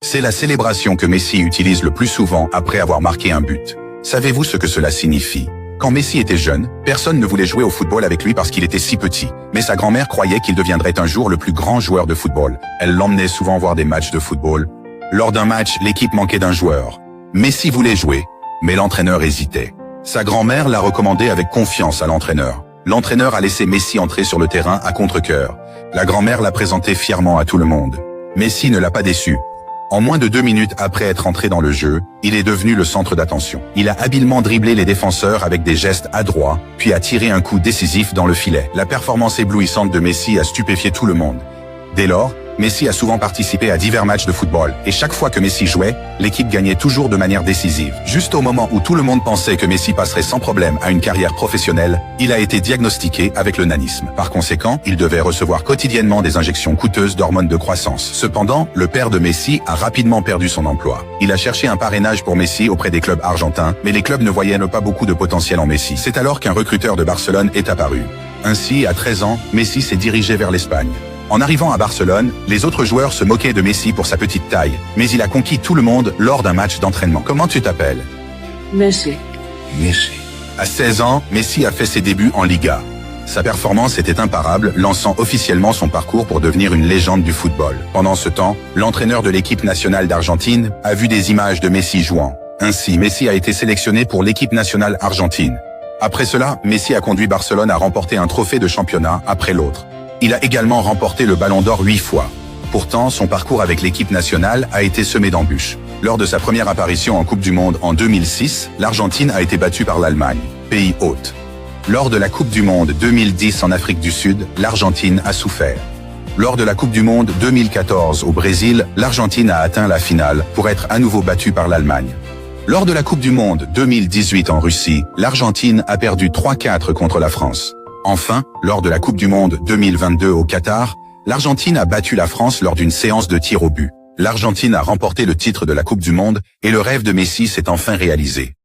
C'est la célébration que Messi utilise le plus souvent après avoir marqué un but. Savez-vous ce que cela signifie? Quand Messi était jeune, personne ne voulait jouer au football avec lui parce qu'il était si petit. Mais sa grand-mère croyait qu'il deviendrait un jour le plus grand joueur de football. Elle l'emmenait souvent voir des matchs de football. Lors d'un match, l'équipe manquait d'un joueur. Messi voulait jouer, mais l'entraîneur hésitait. Sa grand-mère l'a recommandé avec confiance à l'entraîneur. L'entraîneur a laissé Messi entrer sur le terrain à contre-cœur. La grand-mère l'a présenté fièrement à tout le monde. Messi ne l'a pas déçu. En moins de 2 minutes après être entré dans le jeu, il est devenu le centre d'attention. Il a habilement dribblé les défenseurs avec des gestes adroits, puis a tiré un coup décisif dans le filet. La performance éblouissante de Messi a stupéfié tout le monde. Dès lors, Messi a souvent participé à divers matchs de football, et chaque fois que Messi jouait, l'équipe gagnait toujours de manière décisive. Juste au moment où tout le monde pensait que Messi passerait sans problème à une carrière professionnelle, il a été diagnostiqué avec le nanisme. Par conséquent, il devait recevoir quotidiennement des injections coûteuses d'hormones de croissance. Cependant, le père de Messi a rapidement perdu son emploi. Il a cherché un parrainage pour Messi auprès des clubs argentins, mais les clubs ne voyaient pas beaucoup de potentiel en Messi. C'est alors qu'un recruteur de Barcelone est apparu. Ainsi, à 13 ans, Messi s'est dirigé vers l'Espagne. En arrivant à Barcelone, les autres joueurs se moquaient de Messi pour sa petite taille, mais il a conquis tout le monde lors d'un match d'entraînement. Comment tu t'appelles? Messi. Messi. À 16 ans, Messi a fait ses débuts en Liga. Sa performance était imparable, lançant officiellement son parcours pour devenir une légende du football. Pendant ce temps, l'entraîneur de l'équipe nationale d'Argentine a vu des images de Messi jouant. Ainsi, Messi a été sélectionné pour l'équipe nationale argentine. Après cela, Messi a conduit Barcelone à remporter un trophée de championnat après l'autre. Il a également remporté le Ballon d'Or 8 fois. Pourtant, son parcours avec l'équipe nationale a été semé d'embûches. Lors de sa première apparition en Coupe du Monde en 2006, l'Argentine a été battue par l'Allemagne, pays hôte. Lors de la Coupe du Monde 2010 en Afrique du Sud, l'Argentine a souffert. Lors de la Coupe du Monde 2014 au Brésil, l'Argentine a atteint la finale pour être à nouveau battue par l'Allemagne. Lors de la Coupe du Monde 2018 en Russie, l'Argentine a perdu 3-4 contre la France. Enfin, lors de la Coupe du Monde 2022 au Qatar, l'Argentine a battu la France lors d'une séance de tir au but. L'Argentine a remporté le titre de la Coupe du Monde et le rêve de Messi s'est enfin réalisé.